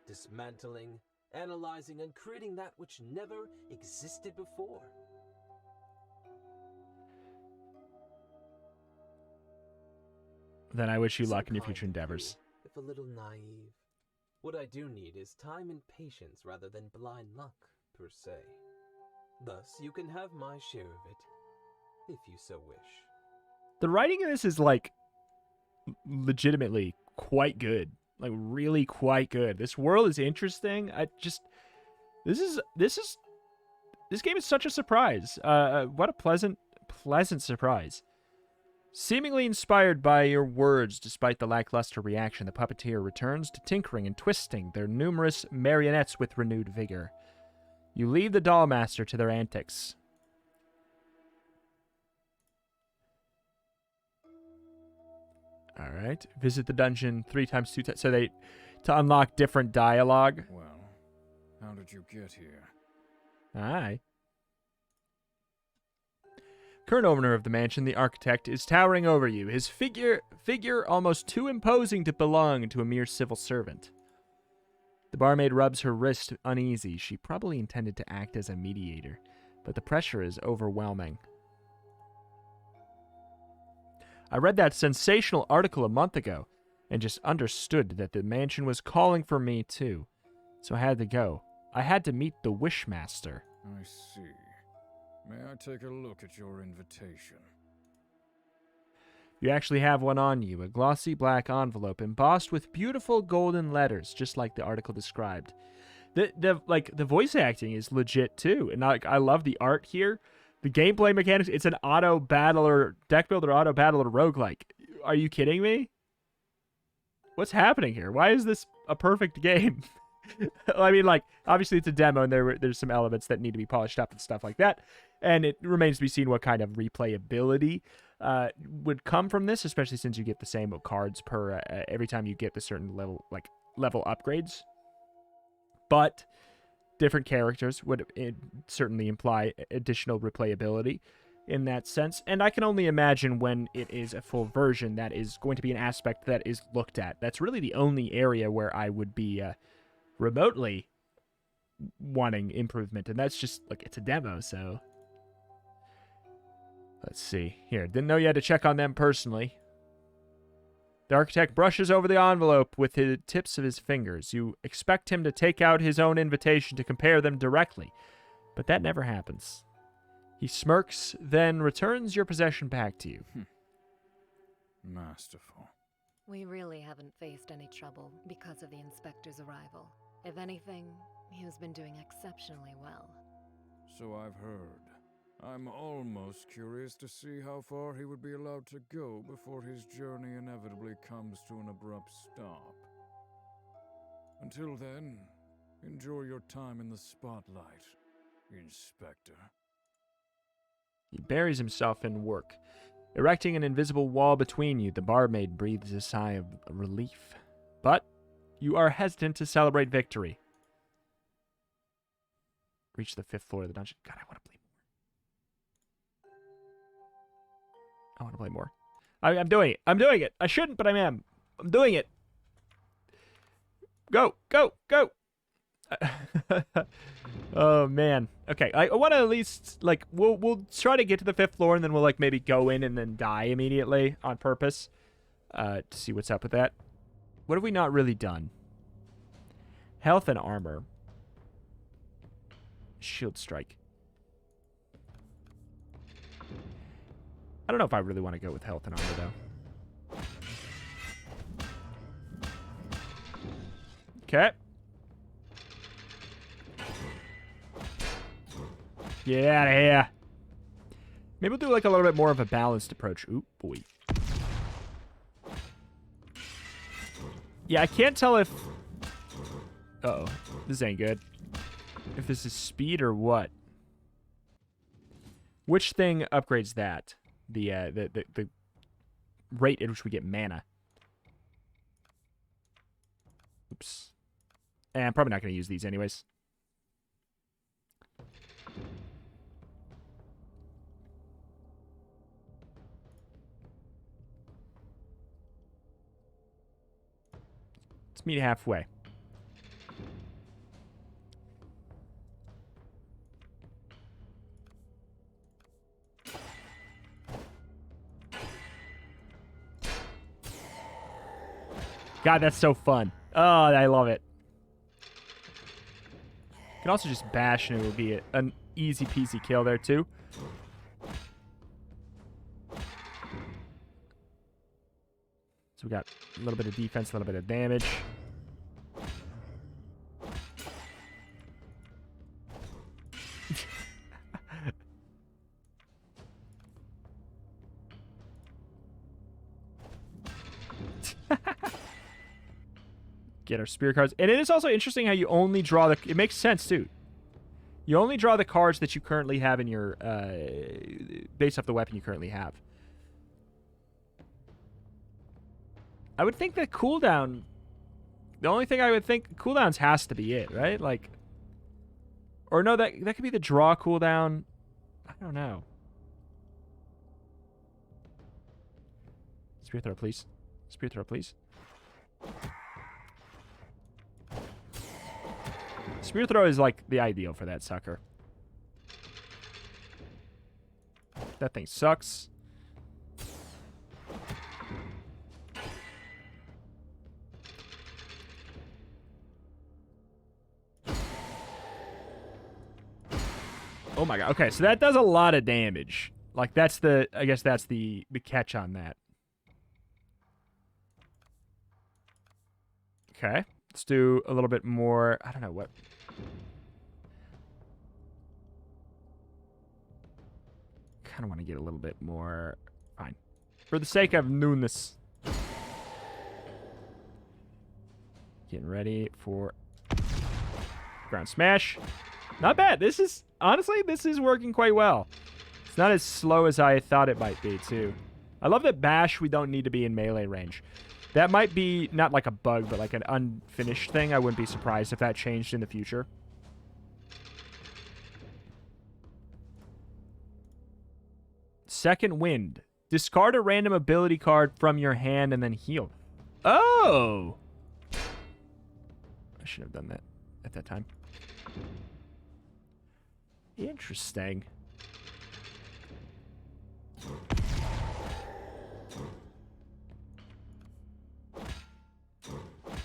C: dismantling, analyzing, and creating that which never existed before.
A: Then I wish you
C: So
A: luck in your
C: kind
A: future
C: of
A: endeavors.
C: you, if a little naive. What I do need is time and patience rather than blind luck, per se. Thus, you can have my share of it, if you so wish.
A: The writing in this is, legitimately quite good. Really quite good. This world is interesting. This game is such a surprise. What a pleasant surprise. Seemingly inspired by your words, despite the lackluster reaction, the puppeteer returns to tinkering and twisting their numerous marionettes with renewed vigor. You leave the dollmaster to their antics. Alright. Visit the dungeon 3 times 2 times. So to unlock different dialogue.
D: Well, how did you get here?
A: Aye. Current owner of the mansion, the architect, is towering over you, his figure almost too imposing to belong to a mere civil servant. The barmaid rubs her wrist uneasy. She probably intended to act as a mediator, but the pressure is overwhelming. I read that sensational article a month ago and just understood that the mansion was calling for me too. So I had to go. I had to meet the Wishmaster.
D: I see. May I take a look at your invitation?
A: You actually have one on you, a glossy black envelope embossed with beautiful golden letters, just like the article described. The voice acting is legit too, and I love the art here. The gameplay mechanics, it's an auto-battler, deck builder auto-battler roguelike. Are you kidding me? What's happening here? Why is this a perfect game? I mean, obviously it's a demo, and there's some elements that need to be polished up and stuff like that. And it remains to be seen what kind of replayability would come from this, especially since you get the same cards per every time you get the certain level upgrades. But different characters would certainly imply additional replayability in that sense. And I can only imagine when it is a full version, that is going to be an aspect that is looked at. That's really the only area where I would be remotely wanting improvement, and that's just it's a demo. So let's see here. Didn't know you had to check on them personally. The architect brushes over the envelope with the tips of his fingers. You expect him to take out his own invitation to compare them directly, but that never happens. He smirks, then returns your possession back to you.
D: Masterful.
B: We really haven't faced any trouble because of the inspector's arrival. If anything, he has been doing exceptionally well.
D: So I've heard. I'm almost curious to see how far he would be allowed to go before his journey inevitably comes to an abrupt stop. Until then, enjoy your time in the spotlight. Inspector.
A: He buries himself in work. Erecting an invisible wall between you, the barmaid breathes a sigh of relief. But you are hesitant to celebrate victory. Reach the 5th floor of the dungeon. God, I want to play more. I want to play more. I'm doing it. I'm doing it. I shouldn't, but I am. I'm doing it. Go, go, go. Oh man. Okay, I want to at least like we'll try to get to the 5th floor and then we'll like maybe go in and then die immediately on purpose to see what's up with that. What have we not really done? Health and armor. Shield strike. I don't know if I really want to go with health and armor though. Okay. Get out of here. Maybe we'll do like a little bit more of a balanced approach. Ooh, boy. Yeah, I can't tell if... Uh-oh. This ain't good. If this is speed or what. Which thing upgrades that? The rate at which we get mana. Oops. And I'm probably not going to use these anyways. Let's meet halfway. God, that's so fun. Oh, I love it. You can also just bash and it will be an easy peasy kill there too. So we got a little bit of defense, a little bit of damage. Get our spear cards. And it is also interesting how you only draw the... It makes sense, too. You only draw the cards that you currently have in your... based off the weapon you currently have. I would think that cooldown... The only thing I would think... Cooldowns has to be it, right? Like... Or no, that could be the draw cooldown. I don't know. Spear throw, please. Spear throw, please. Spear throw is like the ideal for that sucker. That thing sucks. Oh my god. Okay, so that does a lot of damage. Like that's the... I guess that's the catch on that. Okay. Let's do a little bit more... I don't know what... Kind of want to get a little bit more... Fine. For the sake of newness. Getting ready for... Ground smash. Not bad. This is... Honestly, this is working quite well. It's not as slow as I thought it might be, too. I love that bash, we don't need to be in melee range. That might be not like a bug, but like an unfinished thing. I wouldn't be surprised if that changed in the future. Second Wind. Discard a random ability card from your hand and then heal. Oh! I should have done that at that time. Interesting.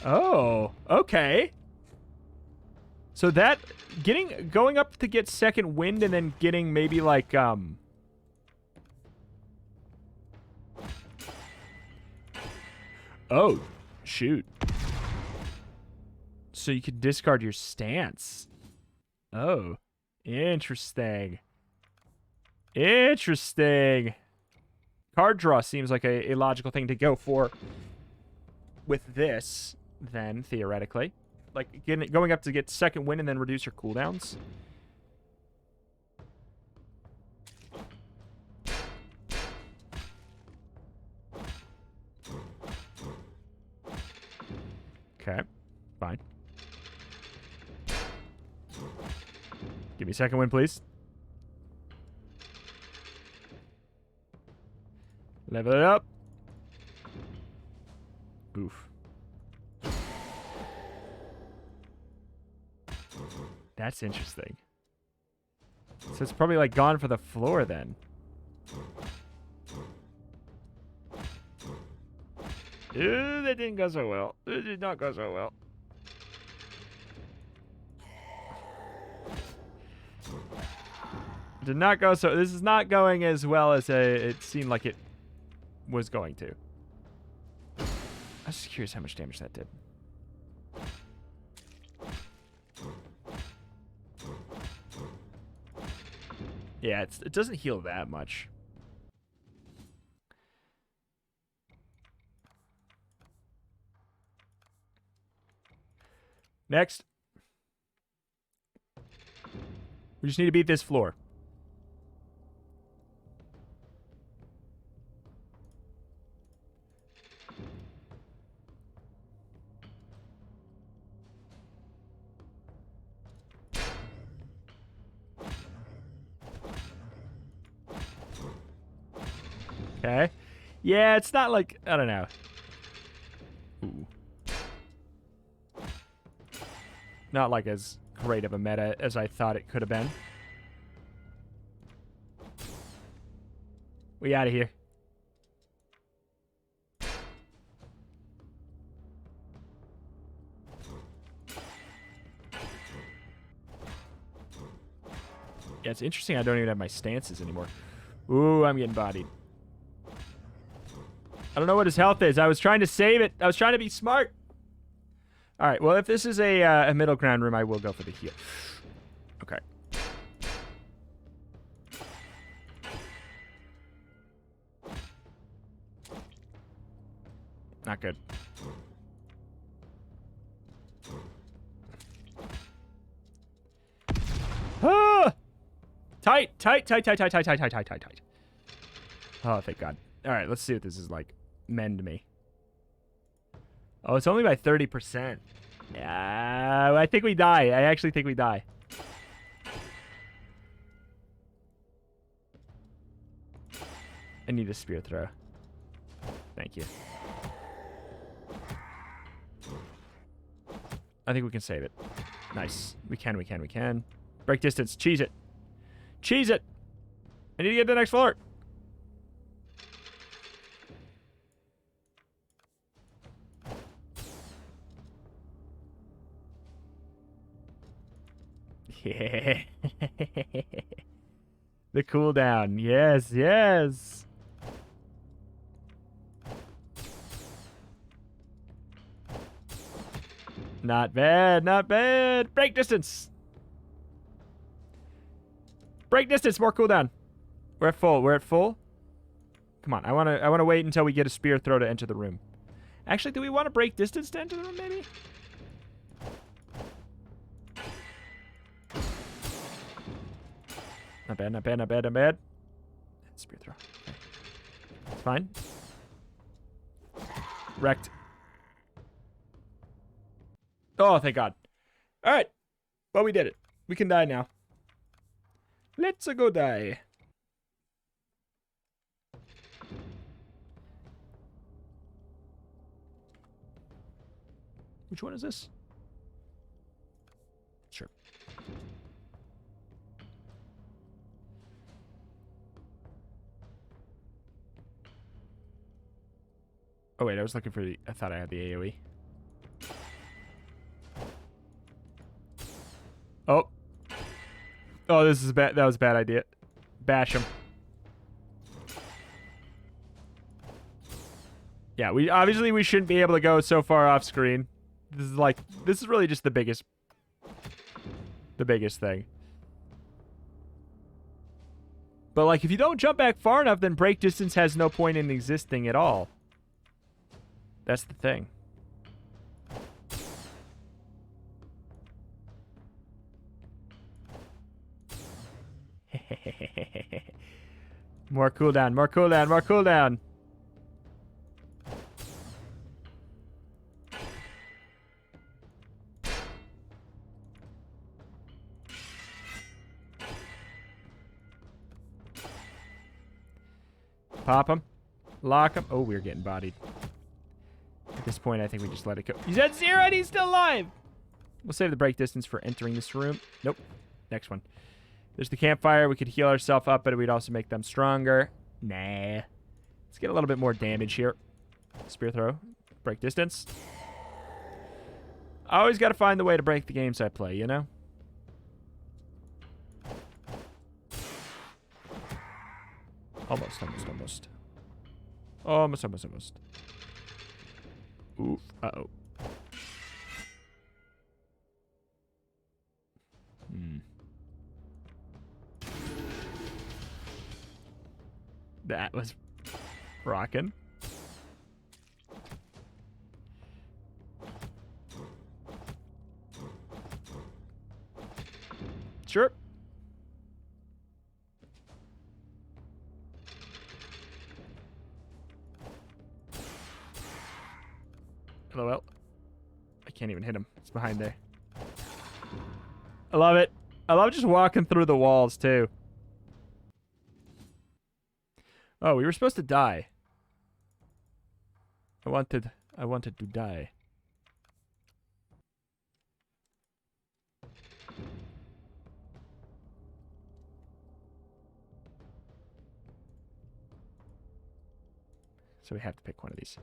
A: Oh, okay. So that going up to get second wind and then getting maybe like oh, shoot. So you could discard your stance. Oh, interesting. Interesting. Card draw seems like a logical thing to go for with this, then, theoretically. Like, going up to get second win and then reduce your cooldowns. Okay. Fine. Give me a second win, please. Level it up. Oof. That's interesting. So it's probably like gone for the floor then. Ooh, that didn't go so well. It did not go so well. Did not go so. This is not going as well as it seemed like it was going to. I was just curious how much damage that did. Yeah, it doesn't heal that much. Next. We just need to beat this floor. Okay. Yeah, it's not like, I don't know. Ooh. Not like as great of a meta as I thought it could have been. We out of here. Yeah, it's interesting I don't even have my stances anymore. Ooh, I'm getting bodied. I don't know what his health is. I was trying to save it. I was trying to be smart. All right, well, if this is a middle ground room, I will go for the heal. Okay. Not good. Ah! Tight. Oh, thank God. All right, let's see what this is like. Mend me. Oh, it's only by 30%. Yeah, I think we die. I actually think we die. I need a spear throw. Thank you. I think we can save it. Nice. We can. Break distance. Cheese it. Cheese it! I need to get to the next floor. Yeah. The cooldown. Yes, yes. Not bad, not bad. Break distance. Break distance, more cooldown. We're at full. We're at full. Come on, I wanna wait until we get a spear throw to enter the room. Actually, do we want to break distance to enter the room, maybe? Not bad, not bad, not bad, not bad. Spear throw. Okay. It's fine. Wrecked. Oh, thank God. All right. Well, we did it. We can die now. Let's go die. Which one is this? Sure. Oh, wait. I was looking for the... I thought I had the AoE. Oh. Oh, this is bad. That was a bad idea. Bash him. Yeah, we shouldn't be able to go so far off screen. This is really just the biggest thing. But like, if you don't jump back far enough, then break distance has no point in existing at all. That's the thing. More cooldown, more cooldown, more cooldown. Pop him. Lock him. Oh, we're getting bodied. At this point, I think we just let it go. He's at 0 and he's still alive. We'll save the break distance for entering this room. Nope. Next one. There's the campfire. We could heal ourselves up, but we'd also make them stronger. Nah. Let's get a little bit more damage here. Spear throw. Break distance. I always got to find the way to break the games I play, you know? Almost. Almost. Oof. Uh-oh. That was rockin'. Sure. LOL. I can't even hit him. It's behind there. I love it. I love just walking through the walls, too. Oh, we were supposed to die. I wanted to die. So we have to pick one of these.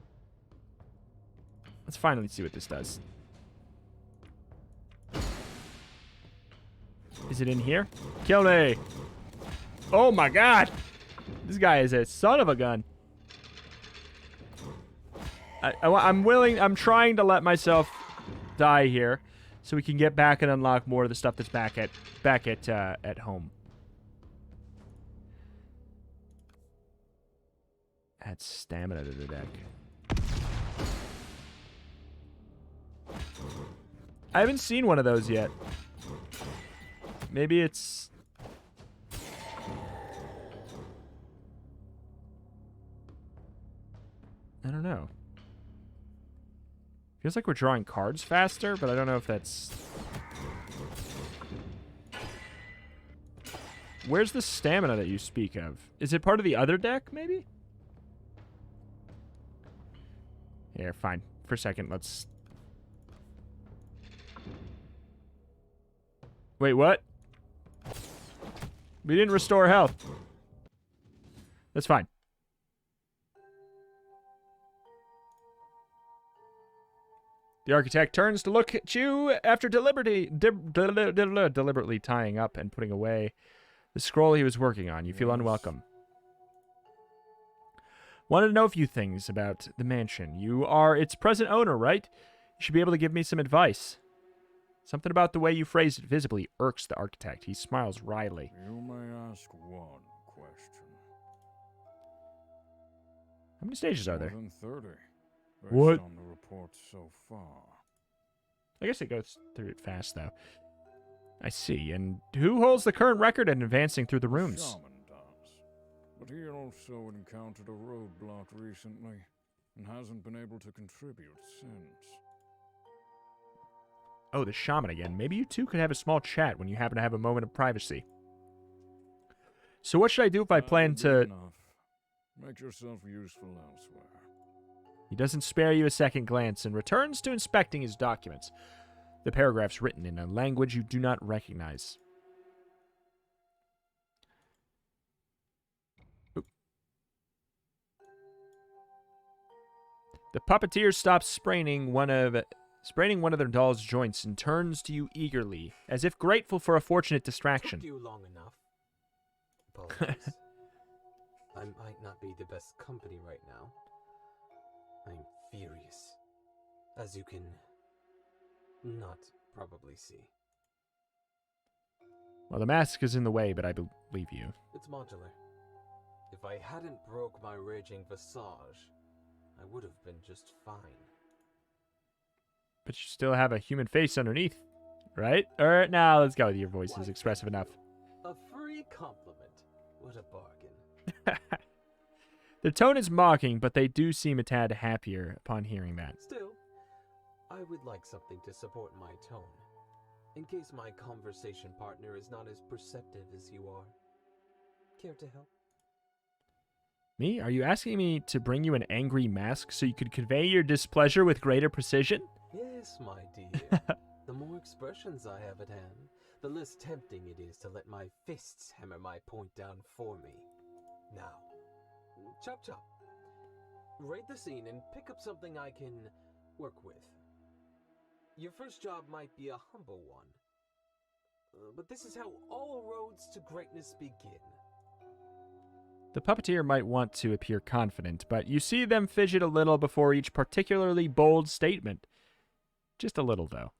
A: Let's finally see what this does. Is it in here? Kill me! Oh my god! This guy is a son of a gun. I'm trying to let myself die here, so we can get back and unlock more of the stuff that's back at home. Add stamina to the deck. I haven't seen one of those yet. Maybe it's... I don't know. Feels like we're drawing cards faster, but I don't know if that's... Where's the stamina that you speak of? Is it part of the other deck, maybe? Here, fine. For a second, let's... Wait, what? We didn't restore health. That's fine. The architect turns to look at you after deliberately tying up and putting away the scroll he was working on. You feel unwelcome. Wanted to know a few things about the mansion. You are its present owner, right? You should be able to give me some advice. Something about the way you phrased it visibly irks the architect. He smiles wryly.
D: You may ask one question.
A: How many stages are there?
D: More than 30. Based
A: What?
D: on the reports so far.
A: I guess it goes through it fast, though. I see. And who holds the current record in advancing through the rooms?
D: Shaman does. But he also encountered a roadblock recently and hasn't been able to contribute since.
A: Oh, the shaman again. Maybe you two could have a small chat when you happen to have a moment of privacy. So what should I do if I plan to...
D: Enough. Make yourself useful elsewhere.
A: He doesn't spare you a second glance and returns to inspecting his documents. The paragraph's written in a language you do not recognize. Oop. The puppeteer stops spraining one of their doll's joints and turns to you eagerly, as if grateful for a fortunate distraction.
C: Took you long enough. Apologies. I might not be the best company right now. I'm furious, as you can not probably see.
A: Well, the mask is in the way, but I believe you.
C: It's modular. If I hadn't broke my raging visage, I would have been just fine.
A: But you still have a human face underneath, right? Or now let's go with your voice is expressive enough.
C: A free compliment. What a bargain.
A: The tone is mocking, but they do seem a tad happier upon hearing that.
C: Still, I would like something to support my tone, in case my conversation partner is not as perceptive as you are. Care to help?
A: Me? Are you asking me to bring you an angry mask so you could convey your displeasure with greater precision?
C: Yes, my dear. The more expressions I have at hand, the less tempting it is to let my fists hammer my point down for me. Now, chop chop. Rate the scene and pick up something I can work with. Your first job might be a humble one. But this is how all roads to greatness begin.
A: The puppeteer might want to appear confident, but you see them fidget a little before each particularly bold statement. Just a little, though.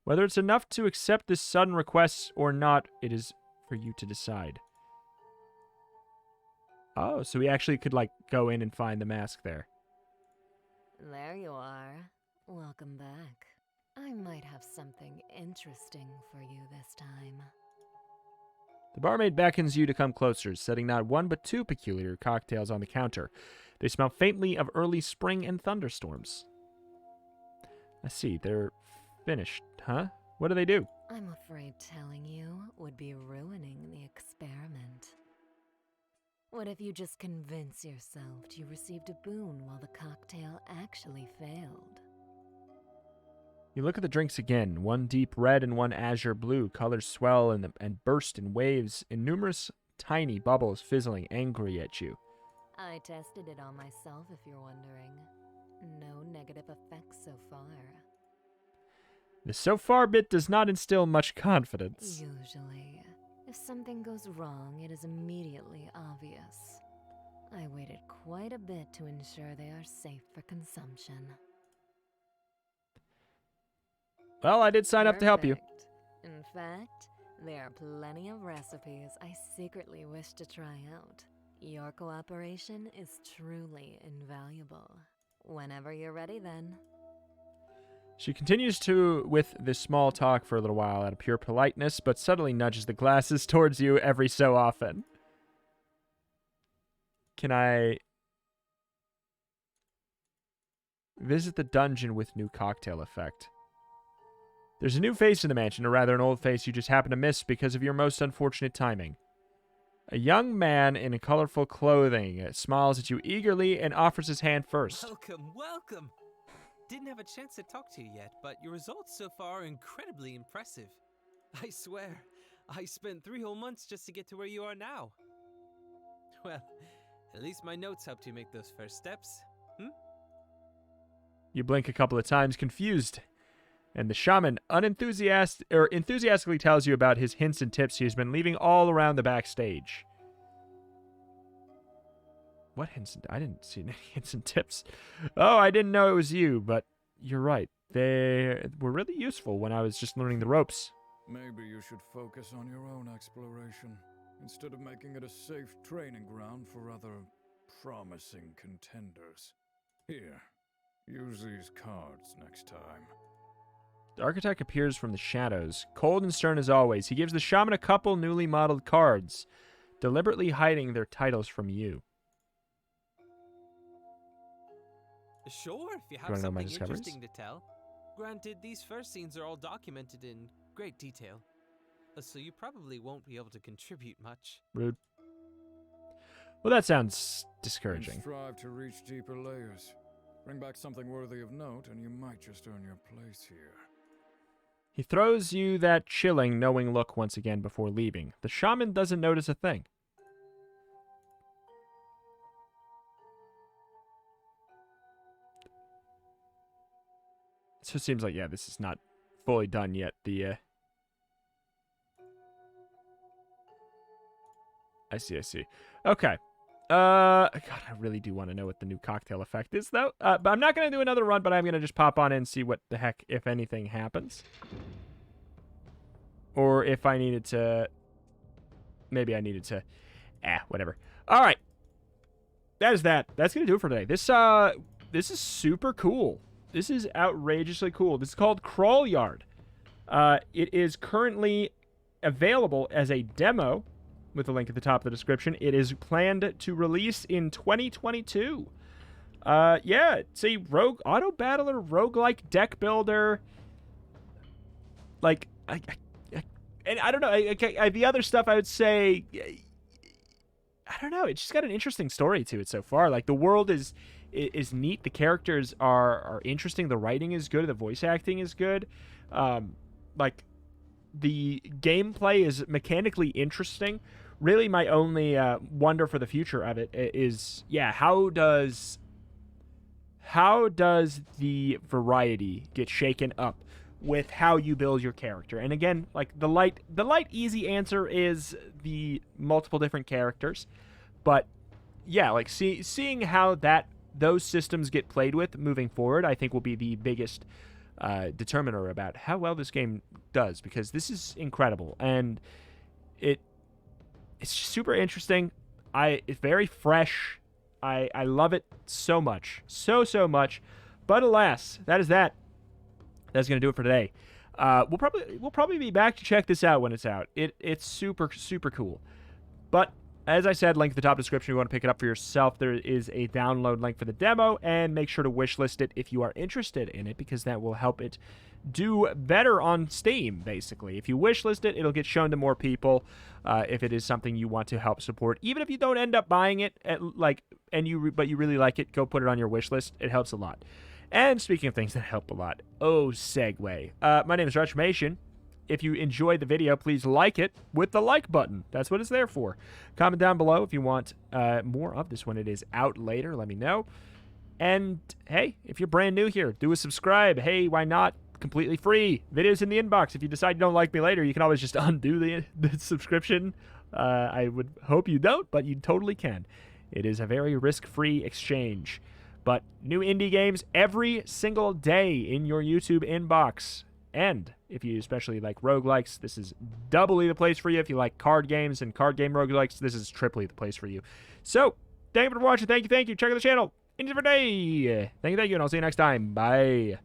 A: Whether it's enough to accept this sudden request or not, it is for you to decide. Oh, so we actually could, like, go in and find the mask there.
B: There you are. Welcome back. I might have something interesting for you this time.
A: The barmaid beckons you to come closer, setting not one but two peculiar cocktails on the counter. They smell faintly of early spring and thunderstorms. I see, they're finished, huh? What do they do?
B: I'm afraid telling you would be ruining the experiment. What if you just convince yourself you received a boon while the cocktail actually failed?
A: You look at the drinks again, one deep red and one azure blue. Colors swell and burst in waves, in numerous tiny bubbles fizzling angry at you.
B: I tested it on myself, if you're wondering. No negative effects so far.
A: The so far bit does not instill much confidence.
B: Usually, if something goes wrong, it is immediately obvious. I waited quite a bit to ensure they are safe for consumption.
A: Well, I did sign up to help you.
B: Perfect. In fact, there are plenty of recipes I secretly wish to try out. Your cooperation is truly invaluable. Whenever you're ready, then.
A: She continues with this small talk for a little while out of pure politeness, but subtly nudges the glasses towards you every so often. Can I visit the dungeon with new cocktail effect? There's a new face in the mansion, or rather an old face you just happen to miss because of your most unfortunate timing. A young man in colorful clothing smiles at you eagerly and offers his hand first.
E: Welcome, welcome! Didn't have a chance to talk to you yet, but your results so far are incredibly impressive. I swear, I spent 3 whole months just to get to where you are now. Well, at least my notes helped you make those first steps,
A: You blink a couple of times, confused. And the shaman enthusiastically tells you about his hints and tips he has been leaving all around the backstage. What hints? I didn't see any hints and tips. Oh, I didn't know it was you, but you're right. They were really useful when I was just learning the ropes.
D: Maybe you should focus on your own exploration, instead of making it a safe training ground for other promising contenders. Here, use these cards next time.
A: The architect appears from the shadows, cold and stern as always. He gives the shaman a couple newly modeled cards, deliberately hiding their titles from you.
E: Sure, if you
A: wanna
E: have
A: know my
E: something
A: discoveries?
E: interesting to tell. Granted, these first scenes are all documented in great detail, so you probably won't be able to contribute much.
A: Rude. Well, that sounds discouraging.
D: Strive to reach deeper layers. Bring back something worthy of note, and you might just earn your place here.
A: He throws you that chilling, knowing look once again before leaving. The shaman doesn't notice a thing. So it seems like, yeah, this is not fully done yet. I see. Okay. God, I really do want to know what the new cocktail effect is, though. But I'm not going to do another run, but I'm going to just pop on in and see what the heck, if anything, happens. Or if I needed to... Maybe I needed to... whatever. All right. That is that. That's going to do it for today. This is super cool. This is outrageously cool. This is called Crawlyard. It is currently available as a demo with a link at the top of the description. It is planned to release in 2022. Yeah, it's a auto-battler, roguelike deck builder. Like, and I don't know, the other stuff I would say, I don't know. It's just got an interesting story to it so far. Like, the world is neat. The characters are interesting. The writing is good. The voice acting is good. Like, the gameplay is mechanically interesting. Really, my only wonder for the future of it is, yeah, how does the variety get shaken up with how you build your character? And again, like, the light easy answer is the multiple different characters. But yeah, like, seeing how those systems get played with moving forward, I think will be the biggest determiner about how well this game does, because this is incredible, and it's super interesting. It's very fresh. I love it so much. So much. But alas, that's going to do it for today. We'll probably be back to check this out when it's out. It's super cool. But as I said, link at the top description if you want to pick it up for yourself. There is a download link for the demo, and make sure to wishlist it if you are interested in it, because that will help it do better on Steam, basically. If you wishlist it, it'll get shown to more people if it is something you want to help support. Even if you don't end up buying it, but you really like it, go put it on your wishlist. It helps a lot. And speaking of things that help a lot, segue. My name is Retromation. If you enjoyed the video, please like it with the like button. That's what it's there for. Comment down below if you want more of this when it is out later. Let me know. And hey, if you're brand new here, do a subscribe. Hey, why not? Completely free. Videos in the inbox. If you decide you don't like me later, you can always just undo the subscription. I would hope you don't, but you totally can. It is a very risk-free exchange. But new indie games every single day in your YouTube inbox. And if you especially like roguelikes, this is doubly the place for you. If you like card games and card game roguelikes, this is triply the place for you. So, thank you for watching. Thank you. Check out the channel. End of the day. Thank you, and I'll see you next time. Bye.